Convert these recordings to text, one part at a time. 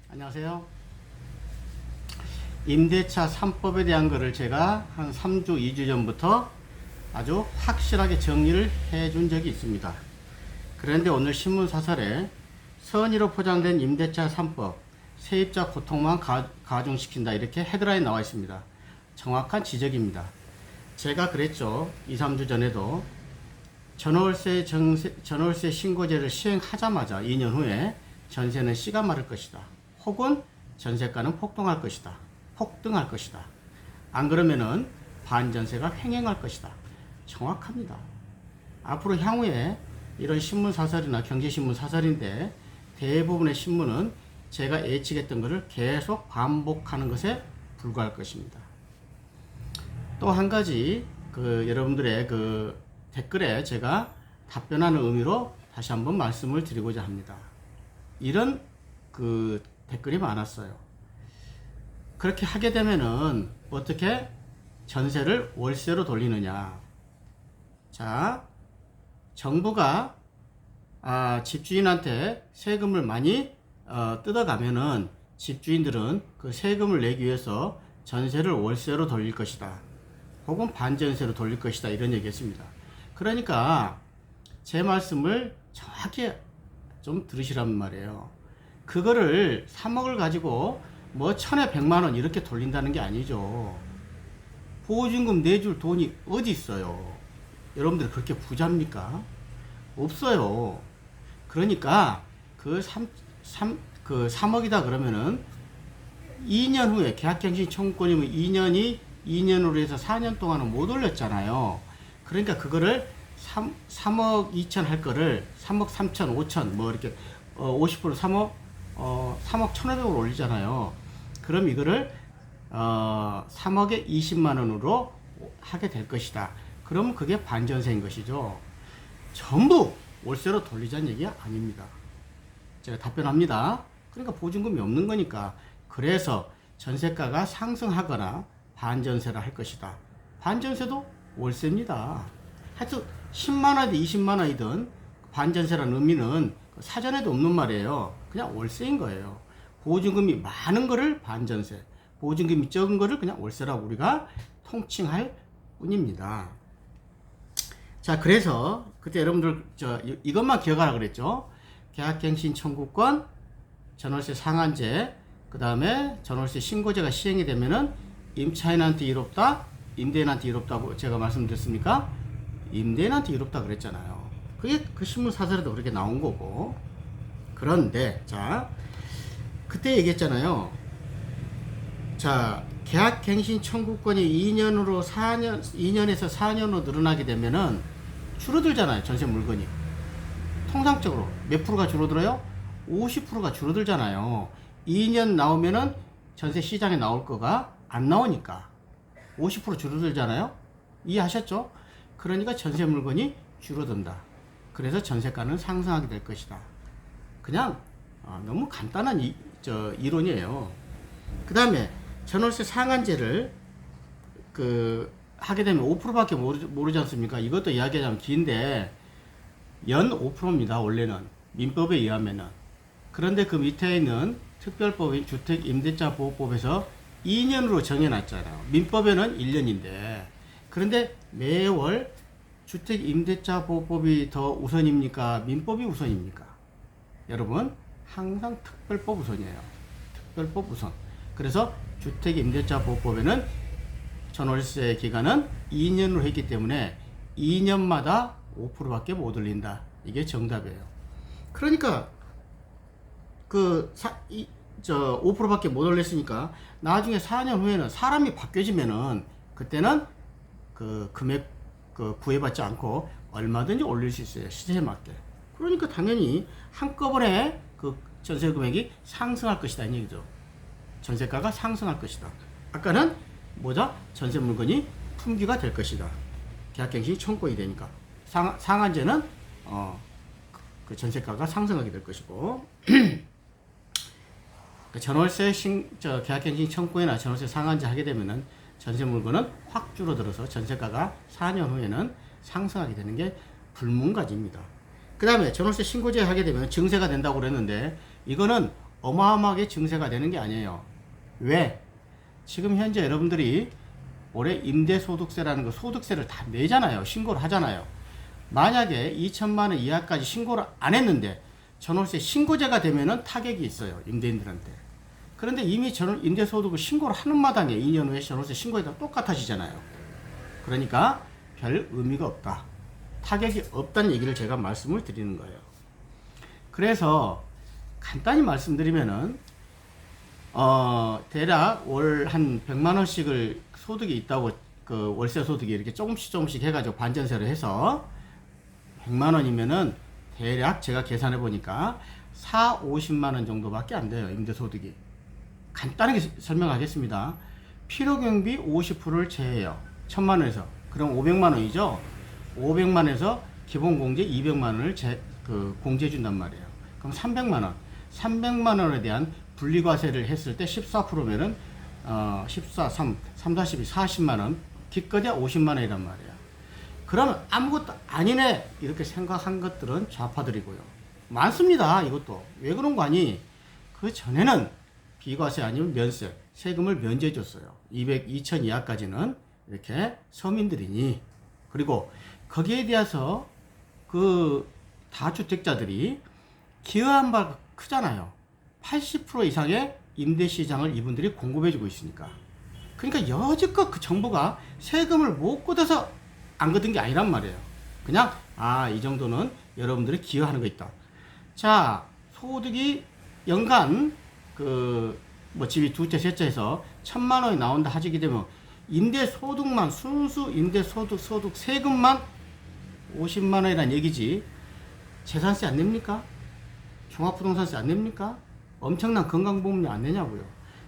안녕하세요. 임대차 3법에 대한 거를 제가 한 3주, 2주 전부터 아주 확실하게 정리를 해준 적이 있습니다. 그런데 오늘 신문 사설에 선의로 포장된 임대차 3법, 세입자 고통만 가중시킨다 이렇게 헤드라인 나와 있습니다. 정확한 지적입니다. 제가 그랬죠. 2, 3주 전에도 전월세 신고제를 시행하자마자 2년 후에 전세는 씨가 마를 것이다. 혹은 전세가는 폭등할 것이다. 안 그러면은 반전세가 횡행할 것이다. 정확합니다. 앞으로 향후에 이런 신문 사설이나 경제신문 사설인데 대부분의 신문은 제가 예측했던 것을 계속 반복하는 것에 불과할 것입니다. 또 한 가지 여러분들의 댓글에 제가 답변하는 의미로 다시 한번 말씀을 드리고자 합니다. 이런 댓글이 많았어요. 그렇게 하게 되면은 어떻게 전세를 월세로 돌리느냐. 자, 정부가 집주인한테 세금을 많이 뜯어가면은 집주인들은 그 세금을 내기 위해서 전세를 월세로 돌릴 것이다. 혹은 반전세로 돌릴 것이다. 이런 얘기했습니다. 그러니까 제 말씀을 정확히 좀 들으시란 말이에요. 그거를 3억을 가지고 뭐 1000에 100만원 이렇게 돌린다는 게 아니죠. 보증금 내줄 돈이 어디 있어요? 여러분들 그렇게 부자입니까? 없어요. 그러니까 그 3억이다 그러면은 2년 후에 계약갱신 청구권이면 2년으로 해서 4년 동안은 못 올렸잖아요. 그러니까 그거를 3억 2천 할 거를 3억 3천 5천 뭐 이렇게 50% 3억 1,500으로 올리잖아요. 그럼 이거를 3억에 20만 원으로 하게 될 것이다. 그러면 그게 반전세인 것이죠. 전부 월세로 돌리자는 얘기가 아닙니다. 제가 답변합니다. 그러니까 보증금이 없는 거니까. 그래서 전세가가 상승하거나 반전세를 할 것이다. 반전세도 월세입니다. 하여튼 10만 원이든 20만 원이든 반전세라는 의미는 사전에도 없는 말이에요. 그냥 월세인 거예요. 보증금이 많은 거를 반전세, 보증금이 적은 거를 그냥 월세라고 우리가 통칭할 뿐입니다. 자, 그래서 그때 여러분들 이것만 기억하라 그랬죠. 계약갱신 청구권, 전월세 상한제, 그 다음에 전월세 신고제가 시행이 되면은 임차인한테 이롭다, 임대인한테 이롭다고 제가 말씀드렸습니까? 임대인한테 이롭다 그랬잖아요. 그게 그 신문 사설에도 그렇게 나온 거고. 그런데 자, 그때 얘기했잖아요. 자, 계약갱신 청구권이 2년에서 4년으로 늘어나게 되면은 줄어들잖아요. 전세 물건이. 통상적으로 몇 프로가 줄어들어요? 50%가 줄어들잖아요. 2년 나오면은 전세 시장에 나올 거가 안 나오니까 50% 줄어들잖아요. 이해하셨죠? 그러니까 전세 물건이 줄어든다. 그래서 전세가는 상승하게 될 것이다. 그냥 너무 간단한 이론이에요. 그 다음에 전월세 상한제를 하게 되면 5%밖에 모르지 않습니까? 이것도 이야기하자면 긴데 연 5%입니다. 원래는 민법에 의하면은. 그런데 그 밑에 있는 특별법인 주택임대차보호법에서 2년으로 정해놨잖아요. 민법에는 1년인데. 그런데 매월 주택임대차보호법이 더 우선입니까? 민법이 우선입니까? 여러분, 항상 특별법 우선이에요. 특별법 우선. 그래서 주택임대차보호법에는 전월세 기간은 2년으로 했기 때문에 2년마다 5%밖에 못 올린다. 이게 정답이에요. 그러니까 5%밖에 못 올렸으니까 나중에 4년 후에는 사람이 바뀌어지면은 그때는 금액 구애받지 않고 얼마든지 올릴 수 있어요. 시세에 맞게. 그러니까 당연히 한꺼번에 전세 금액이 상승할 것이다. 이 얘기죠. 전세가가 상승할 것이다. 아까는 뭐죠? 전세 물건이 품귀가 될 것이다. 계약갱신이 청구권이 되니까. 상한제는 그 전세가가 상승하게 될 것이고 전월세 계약갱신 청구권이나 전월세 상한제 하게 되면은 전세 물건은 확 줄어들어서 전세가가 4년 후에는 상승하게 되는 게 불문가지입니다. 그 다음에 전월세 신고제 하게 되면 증세가 된다고 그랬는데 이거는 어마어마하게 증세가 되는 게 아니에요. 왜? 지금 현재 여러분들이 올해 임대소득세라는 거 소득세를 다 내잖아요. 신고를 하잖아요. 만약에 2천만 원 이하까지 신고를 안 했는데 전월세 신고제가 되면은 타격이 있어요. 임대인들한테. 그런데 이미 임대소득을 신고를 하는 마당에 2년 후에 전월세 신고에다 똑같아지잖아요. 그러니까 별 의미가 없다. 타격이 없다는 얘기를 제가 말씀을 드리는 거예요. 그래서 간단히 말씀드리면은 대략 월 한 100만 원씩을 소득이 있다고 그 월세 소득이 이렇게 조금씩 해가지고 반전세를 해서 100만 원이면은 대략 제가 계산해 보니까 50만 원 정도밖에 안 돼요. 임대소득이. 간단하게 설명하겠습니다. 필요경비 50%를 제해요. 1000만 원에서. 그럼 500만 원이죠. 500만 원에서 기본공제 200만 원을 공제해 준단 말이에요. 그럼 300만 원. 300만 원에 대한 분리과세를 했을 때 14%면은 3, 42, 40만 원. 기껏해야 50만 원이란 말이에요. 그러면 아무것도 아니네 이렇게 생각한 것들은 좌파들이고요. 많습니다. 이것도. 왜 그런 거 아니? 그 전에는 비과세 아니면 면세, 세금을 면제해 줬어요. 2000 이하까지는 이렇게 서민들이니. 그리고 거기에 대해서 그 다주택자들이 기여한 바가 크잖아요. 80% 이상의 임대시장을 이분들이 공급해주고 있으니까. 그러니까 여지껏 그 정부가 세금을 못 걷어서 안 걷은 게 아니란 말이에요. 그냥 이 정도는 여러분들이 기여하는 거 있다. 자, 소득이 연간 집이 두채 셋째 해서 1000만 원이 나온다 하시게 되면 임대소득만 순수 임대소득 세금만 50만 원이란 얘기지. 재산세 안 냅니까? 종합부동산세 안 냅니까? 엄청난 건강보험료 안 내냐고요.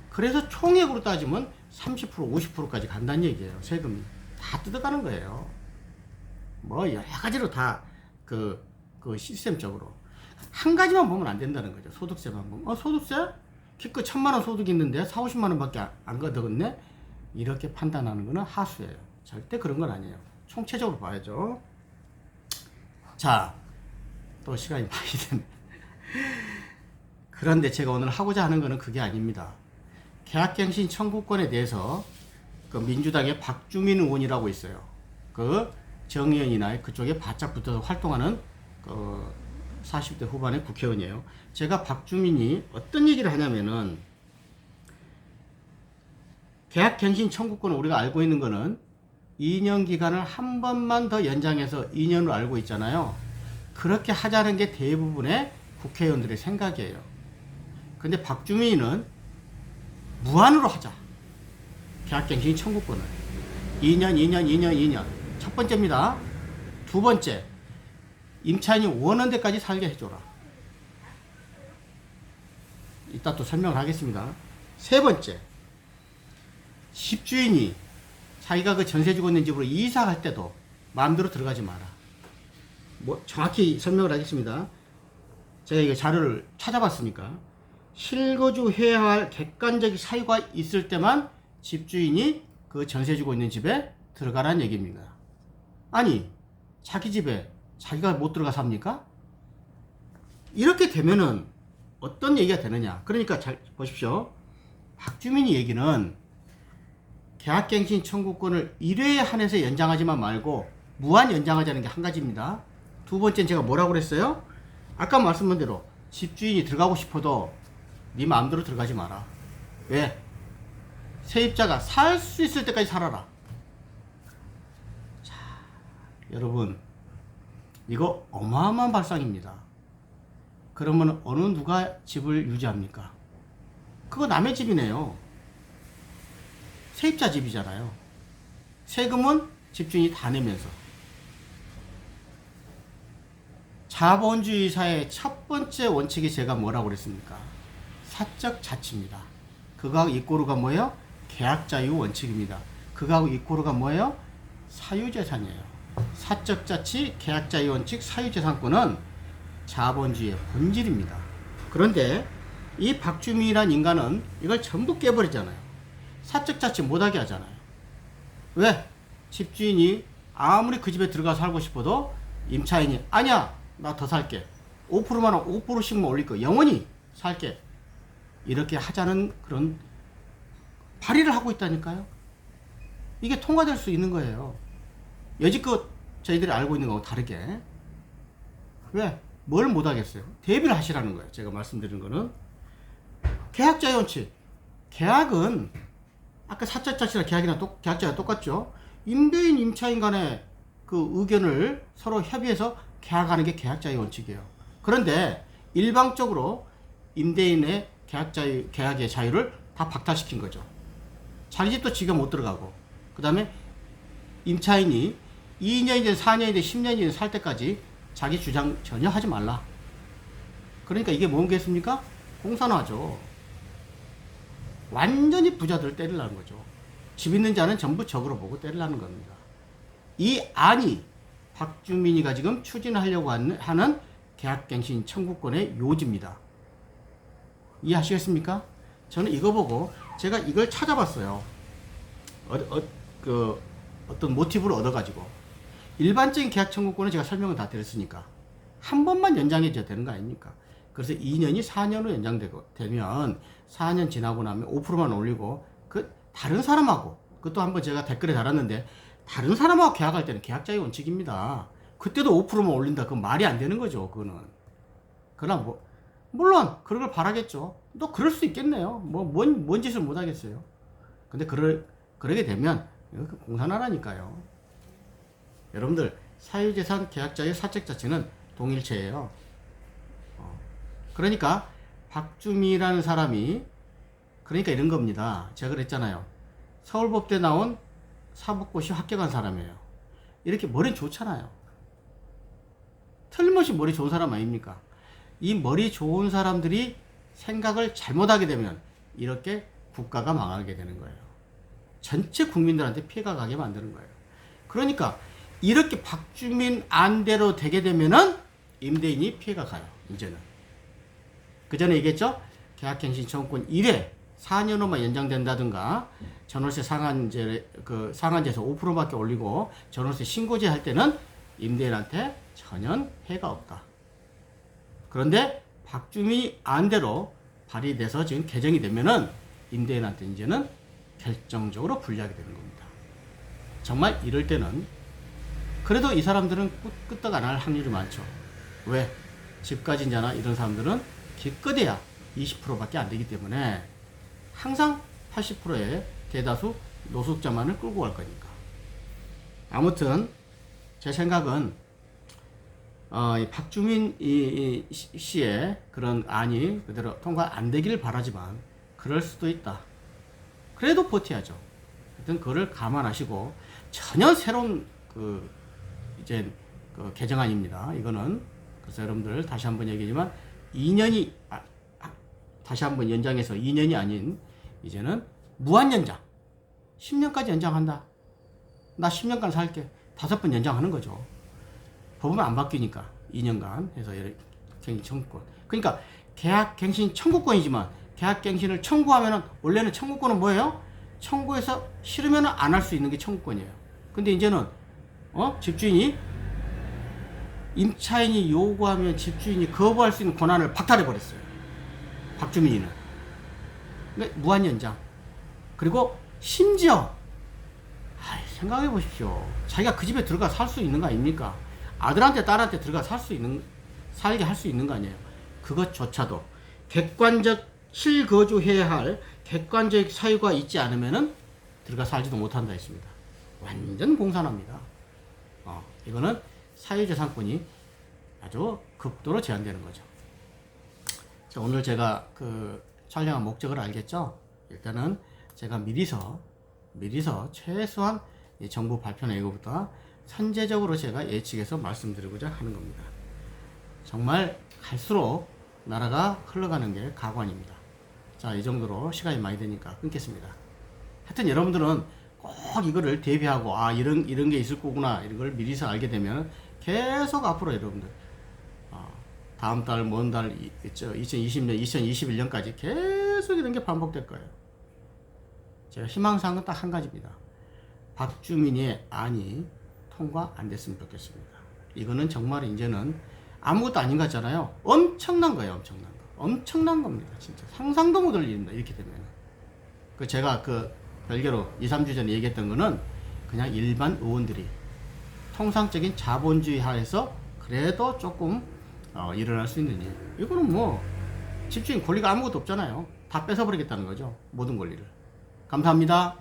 그래서 총액으로 따지면 30% 50%까지 간다는 얘기예요. 세금이 다 뜯어가는 거예요. 뭐 여러 가지로 다 그 시스템적으로 한 가지만 보면 안 된다는 거죠. 소득세만 보면 소득세? 기껏 1000만 원 소득이 있는데 40, 50만 원밖에 안 걷어갔네? 이렇게 판단하는 거는 하수예요. 절대 그런 건 아니에요. 총체적으로 봐야죠. 자, 또 시간이 많이 됐네. 그런데 제가 오늘 하고자 하는 거는 그게 아닙니다. 계약갱신 청구권에 대해서 그 민주당의 박주민 의원이라고 있어요. 그 정의연이나 그쪽에 바짝 붙어서 활동하는 그 40대 후반의 국회의원이에요. 제가 박주민이 어떤 얘기를 하냐면은 계약갱신 청구권을 우리가 알고 있는 거는 2년 기간을 한 번만 더 연장해서 2년으로 알고 있잖아요. 그렇게 하자는 게 대부분의 국회의원들의 생각이에요. 근데 박주민은 무한으로 하자. 계약갱신 청구권을 2년 첫 번째입니다. 두 번째, 임차인이 원하는 데까지 살게 해줘라. 이따 또 설명을 하겠습니다. 세 번째, 집주인이 자기가 그 전세 주고 있는 집으로 이사 갈 때도 마음대로 들어가지 마라. 뭐 정확히 설명을 하겠습니다. 제가 이거 자료를 찾아봤으니까 실거주해야 할 객관적인 사유가 있을 때만 집주인이 그 전세 주고 있는 집에 들어가라는 얘기입니다. 아니, 자기 집에 자기가 못 들어가 삽니까? 이렇게 되면은 어떤 얘기가 되느냐. 그러니까 잘 보십시오. 박주민이 얘기는 계약갱신 청구권을 1회에 한해서 연장하지만 말고 무한 연장하자는 게 한 가지입니다. 두 번째는 제가 뭐라고 그랬어요? 아까 말씀한 대로 집주인이 들어가고 싶어도 네 마음대로 들어가지 마라. 왜? 세입자가 살 수 있을 때까지 살아라. 자, 여러분, 이거 어마어마한 발상입니다. 그러면 어느 누가 집을 유지합니까? 그거 남의 집이네요. 세입자 집이잖아요. 세금은 집주인이 다 내면서. 자본주의 사회의 첫 번째 원칙이 제가 뭐라고 그랬습니까? 사적 자치입니다. 그거하고 이꼬르가 뭐예요? 계약자유 원칙입니다. 그거하고 이꼬르가 뭐예요? 사유재산이에요. 사적 자치, 계약자유 원칙, 사유재산권은 자본주의의 본질입니다. 그런데 이 박주민이란 인간은 이걸 전부 깨버리잖아요. 사적 자치 못하게 하잖아요. 왜? 집주인이 아무리 그 집에 들어가 살고 싶어도 임차인이 아니야, 나 더 살게. 5%만 5%씩만 올릴 거 영원히 살게. 이렇게 하자는 그런 발의를 하고 있다니까요. 이게 통과될 수 있는 거예요. 여지껏 저희들이 알고 있는 거하고 다르게. 왜? 뭘 못하겠어요? 대비를 하시라는 거예요. 제가 말씀드린 거는. 계약자의 원칙. 계약은 아까 사적자치나 계약자가 똑같죠. 임대인, 임차인 간의 그 의견을 서로 협의해서 계약하는 게 계약자의 원칙이에요. 그런데 일방적으로 임대인의 계약의 자유를 다 박탈시킨 거죠. 자기 집도 지가 못 들어가고, 그 다음에 임차인이 2년이든 4년이든 10년이든 살 때까지 자기 주장 전혀 하지 말라. 그러니까 이게 뭐겠습니까? 공산화죠. 완전히 부자들을 때리려는 거죠. 집 있는 자는 전부 적으로 보고 때리려는 겁니다. 이 안이 박주민이가 지금 추진하려고 하는 계약갱신 청구권의 요지입니다. 이해하시겠습니까? 저는 이거 보고 제가 이걸 찾아봤어요. 어떤 모티브를 얻어가지고. 일반적인 계약 청구권은 제가 설명을 다 드렸으니까 한 번만 연장해줘야 되는 거 아닙니까? 그래서 2년이 4년으로 연장되면 4년 지나고 나면 5%만 올리고 그 다른 사람하고, 그것도 한번 제가 댓글에 달았는데, 다른 사람하고 계약할 때는 계약자의 원칙입니다. 그때도 5%만 올린다. 그건 말이 안 되는 거죠. 그거는. 그러나 물론 그런 걸 바라겠죠. 또 그럴 수 있겠네요. 뭔 짓을 못 하겠어요. 근데 그러게 되면 공산화라니까요. 여러분들, 사유재산 계약자의 사적 자체는 동일체예요. 그러니까 박주미라는 사람이, 그러니까 이런 겁니다. 제가 그랬잖아요. 서울법대 나온 사법고시 합격한 사람이에요. 이렇게 머리 좋잖아요. 틀림없이 머리 좋은 사람 아닙니까? 이 머리 좋은 사람들이 생각을 잘못하게 되면 이렇게 국가가 망하게 되는 거예요. 전체 국민들한테 피해가 가게 만드는 거예요. 그러니까 이렇게 박주민 안대로 되게 되면은 임대인이 피해가 가요. 이제는. 그 전에 얘기했죠? 계약갱신 청구권 1회 4년 후만 연장된다든가, 전월세 상한제에서 5%밖에 올리고 전월세 신고제 할 때는 임대인한테 전혀 해가 없다. 그런데 박주민이 안대로 발의돼서 지금 개정이 되면은 임대인한테 이제는 결정적으로 불리하게 되는 겁니다. 정말 이럴 때는 그래도 이 사람들은 끄떡 안 할 확률이 많죠. 왜? 집 가진 자나 이런 사람들은 기껏해야 20%밖에 안 되기 때문에 항상 80%의 대다수 노숙자만을 끌고 갈 거니까. 아무튼 제 생각은 박주민 씨의 그런 안이 그대로 통과 안 되기를 바라지만 그럴 수도 있다. 그래도 버텨야죠. 하여튼 그거를 감안하시고, 전혀 새로운 개정안입니다. 이거는. 그래서 여러분들 다시 한번 얘기하지만 2년이 다시 한번 연장해서 2년이 아닌 이제는 무한 연장, 10년까지 연장한다. 나 10년간 살게. 5번 연장하는 거죠. 법은 안 바뀌니까 2년간 해서 갱신 청구권. 그러니까 계약갱신 청구권이지만 계약갱신을 청구하면은, 원래는 청구권은 뭐예요? 청구해서 싫으면 안 할 수 있는 게 청구권이에요. 근데 이제는 집주인이, 임차인이 요구하면 집주인이 거부할 수 있는 권한을 박탈해 버렸어요. 박주민이는. 그러니까 무한 연장. 그리고 심지어 생각해 보십시오. 자기가 그 집에 들어가 살 수 있는 거 아닙니까? 아들한테 딸한테 들어가 살게 할 수 있는 거 아니에요. 그것조차도 실거주해야 할 객관적 사유가 있지 않으면은 들어가 살지도 못한다 했습니다. 완전 공산화입니다. 이거는 사유재산권이 아주 극도로 제한되는 거죠. 자, 오늘 제가 촬영한 목적을 알겠죠? 일단은 제가 미리서 최소한 정부 발표 내용부터 선제적으로 제가 예측해서 말씀드리고자 하는 겁니다. 정말 갈수록 나라가 흘러가는 게 가관입니다. 자, 이 정도로 시간이 많이 되니까 끊겠습니다. 하여튼 여러분들은 꼭 이거를 대비하고, 이런 게 있을 거구나, 이런 걸 미리서 알게 되면 계속 앞으로 여러분들 다음 달, 먼 달 있죠. 2020년, 2021년까지 계속 이런 게 반복될 거예요. 제가 희망사항은 딱 한 가지입니다. 박주민의 안이 통과 안 됐으면 좋겠습니다. 이거는 정말 이제는 아무것도 아닌 것 같잖아요. 엄청난 거예요. 엄청난 거. 엄청난 겁니다. 진짜 상상도 못할 일입니다. 이렇게 되면. 제가 별개로 2, 3주 전에 얘기했던 거는 그냥 일반 의원들이 통상적인 자본주의 하에서 그래도 조금 일어날 수 있는 일. 이거는 뭐 집주인 권리가 아무것도 없잖아요. 다 뺏어버리겠다는 거죠. 모든 권리를. 감사합니다.